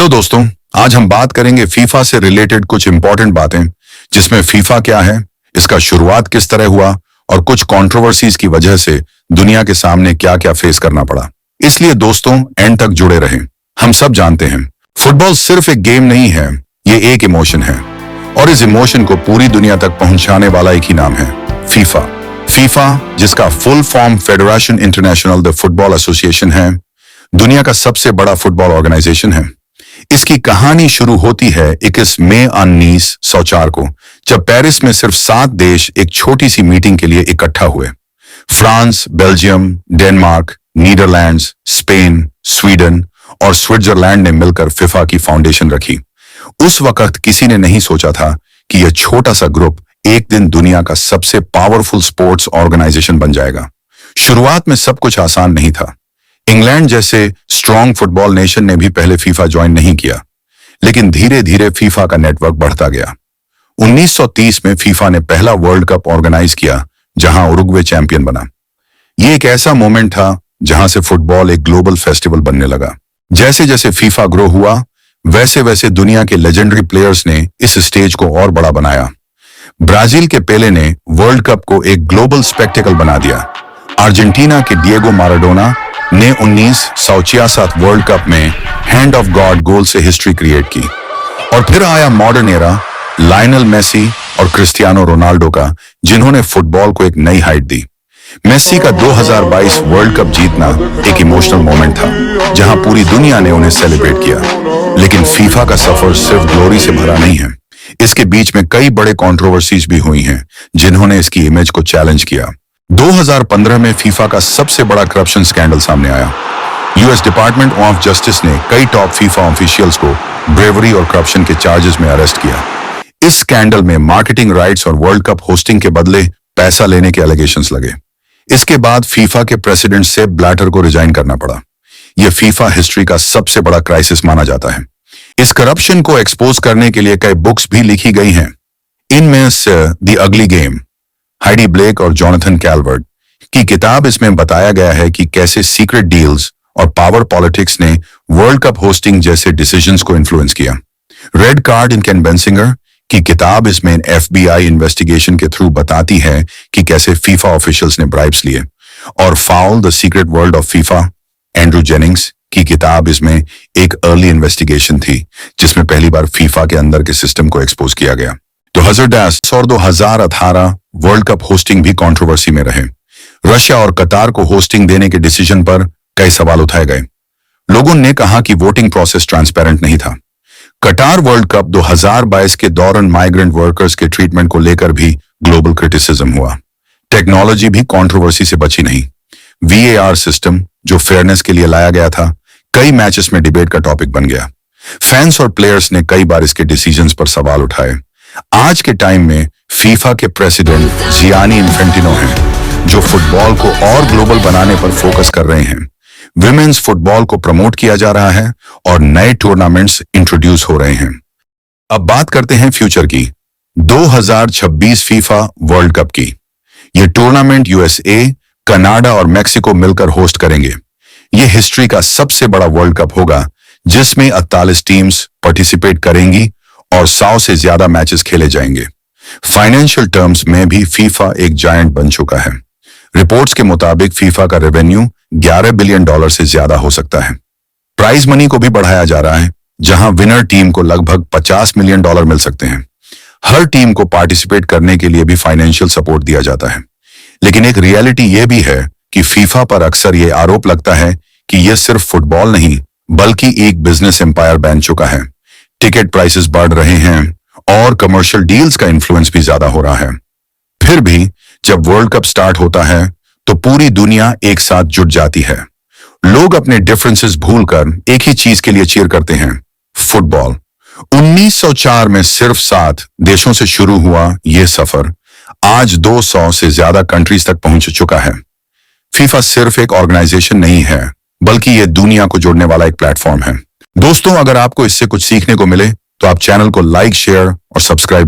Hello दोस्तों, आज हम बात करेंगे फीफा से रिलेटेड कुछ इंपॉर्टेंट बातें, जिसमें फीफा क्या है, इसका शुरुआत किस तरह हुआ और कुछ कंट्रोवर्सीज की वजह से दुनिया के सामने क्या क्या फेस करना पड़ा। इसलिए दोस्तों एंड तक जुड़े रहें। हम सब जानते हैं फुटबॉल सिर्फ एक गेम नहीं है, ये एक इमोशन है और इस इमोशन को पूरी दुनिया तक पहुंचाने वाला एक ही नाम है, फीफा। फीफा, जिसका full form federation international the football association है, दुनिया का सबसे बड़ा फुटबॉल ऑर्गेनाइजेशन है। इसकी कहानी शुरू होती है 21 मई 1904 को, जब पेरिस में सिर्फ 7 देश एक छोटी सी मीटिंग के लिए इकट्ठा हुए। France, Belgium, Denmark, Netherlands, Spain, Sweden और स्विट्जरलैंड ने मिलकर फीफा की फाउंडेशन रखी। उस वक्त किसी ने नहीं सोचा था कि यह छोटा सा ग्रुप एक दिन दुनिया का सबसे पावरफुल स्पोर्ट्स ऑर्गेनाइजेशन बन जाएगा। शुरुआत में सब कुछ आसान नहीं था। इंग्लैंड जैसे स्ट्रॉन्ग फुटबॉल नेशन ने भी पहले फीफा ज्वाइन नहीं किया, लेकिन धीरे धीरे फीफा का नेटवर्क बढ़ता गया। 1930 में फीफा ने पहला वर्ल्ड कप ऑर्गेनाइज किया, जहां उरुग्वे चैंपियन बना। यह एक ऐसा मोमेंट था जहां से फुटबॉल एक ग्लोबल फेस्टिवल बनने लगा। जैसे जैसे फीफा ग्रो हुआ, वैसे वैसे दुनिया के लेजेंडरी प्लेयर्स ने इस स्टेज को और बड़ा बनाया। ब्राजील के पेले ने वर्ल्ड कप को एक ग्लोबल स्पेक्टेकल बना दिया। अर्जेंटीना के डिएगो माराडोना ने 1966 वर्ल्ड कप में हैंड ऑफ गॉड गोल से हिस्ट्री क्रिएट की। और फिर आया मॉडर्न एरा, लायनल मेसी और क्रिस्टियानो रोनाल्डो का, जिन्होंने फुटबॉल को एक नई हाइट दी। मेसी का 2022 वर्ल्ड कप जीतना एक इमोशनल मोमेंट था, जहां पूरी दुनिया ने उन्हें सेलिब्रेट किया। लेकिन फीफा का सफर सिर्फ ग्लोरी से भरा नहीं है। इसके बीच में कई बड़े कंट्रोवर्सीज भी हुई हैं, जिन्होंने इसकी इमेज को चैलेंज किया। 2015 में फीफा का सबसे बड़ा करप्शन स्कैंडल सामने आया। यूएस डिपार्टमेंट ऑफ जस्टिस ने कई टॉप फीफा ऑफिशियल्स को ब्रेवरी और करप्शन के चार्जेस में अरेस्ट किया। इस स्कैंडल में मार्केटिंग राइट्स और वर्ल्ड कप होस्टिंग के बदले पैसा लेने के एलिगेशंस लगे। इसके बाद फीफा के प्रेसिडेंट सेप ब्लैटर को रिजाइन करना पड़ा। यह फीफा हिस्ट्री का सबसे बड़ा क्राइसिस माना जाता है। इस करप्शन को एक्सपोज करने के लिए कई बुक्स भी लिखी गई हैं। इनमें से The Ugly Game, Heidi Blake और जॉनथन कैलवर्ट की किताब, इसमें बताया गया है कि कैसे सीक्रेट डील्स और पावर पॉलिटिक्स ने वर्ल्ड कप होस्टिंग जैसे डिसीजंस को इन्फ्लुएंस किया। रेड कार्ड इन केन बेंसिंगर की किताब, इसमें एफबीआई इन्वेस्टिगेशन के थ्रू बताती है कि कैसे फीफा ऑफिशियल्स ने ब्राइब्स लिए। और foul the secret world of FIFA, Andrew Jennings की किताब, इसमें एक अर्ली इन्वेस्टिगेशन थी, जिसमें पहली बार फीफा के अंदर के सिस्टम को एक्सपोज किया गया। 2010 और 2018 वर्ल्ड कप होस्टिंग भी कंट्रोवर्सी में रहे। रशिया और कतार को होस्टिंग देने के डिसीजन पर कई सवाल उठाए गए। लोगों ने कहा कि वोटिंग प्रोसेस ट्रांसपेरेंट नहीं था। कतार वर्ल्ड कप 2022 के दौरान माइग्रेंट वर्कर्स के ट्रीटमेंट को लेकर भी ग्लोबल क्रिटिसिज्म हुआ। टेक्नोलॉजी भी कंट्रोवर्सी से बची नहीं। वीएआर सिस्टम, जो फेयरनेस के लिए लाया गया था, कई मैचेस में डिबेट का टॉपिक बन गया। फैंस और प्लेयर्स ने कई बार इसके डिसीजंस पर सवाल उठाए। आज के टाइम में फीफा के प्रेसिडेंट जियानी इन्फेंटिनो हैं, जो फुटबॉल को और ग्लोबल बनाने पर फोकस कर रहे हैं। विमेन्स फुटबॉल को प्रमोट किया जा रहा है और नए टूर्नामेंट्स इंट्रोड्यूस हो रहे हैं। अब बात करते हैं फ्यूचर की, 2026 फीफा वर्ल्ड कप की। यह टूर्नामेंट यूएसए, कनाडा और मेक्सिको मिलकर होस्ट करेंगे। यह हिस्ट्री का सबसे बड़ा वर्ल्ड कप होगा, जिसमें 48 टीम्स पार्टिसिपेट करेंगी और 100 से ज्यादा मैचेस खेले जाएंगे। फाइनेंशियल टर्म्स में भी फीफा एक जायंट बन चुका है। रिपोर्ट्स के मुताबिक फीफा का रेवेन्यू $11 बिलियन से ज्यादा हो सकता है। प्राइज मनी को भी बढ़ाया जा रहा है, जहां विनर टीम को लगभग $50 मिलियन मिल सकते हैं। हर टीम को पार्टिसिपेट करने के लिए भी फाइनेंशियल सपोर्ट दिया जाता है। लेकिन एक रियलिटी यह भी है कि फीफा पर अक्सर यह आरोप लगता है कि यह सिर्फ फुटबॉल नहीं, बल्कि एक बिजनेस एम्पायर बन चुका है। टिकट प्राइसेस बढ़ रहे हैं और कमर्शियल डील्स का इन्फ्लुएंस भी ज्यादा हो रहा है। फिर भी जब वर्ल्ड कप स्टार्ट होता है तो पूरी दुनिया एक साथ जुट जाती है। लोग अपने डिफरेंसेस भूलकर एक ही चीज के लिए चीयर करते हैं, फुटबॉल। 1904 में सिर्फ 7 देशों से शुरू हुआ यह सफर आज 200 से ज्यादा कंट्रीज तक पहुंच चुका है। फीफा सिर्फ एक ऑर्गेनाइजेशन नहीं है, बल्कि यह दुनिया को जोड़ने वाला एक प्लेटफॉर्म है। दोस्तों, अगर आपको इससे कुछ सीखने को मिले तो आप चैनल को लाइक, शेयर और सब्सक्राइब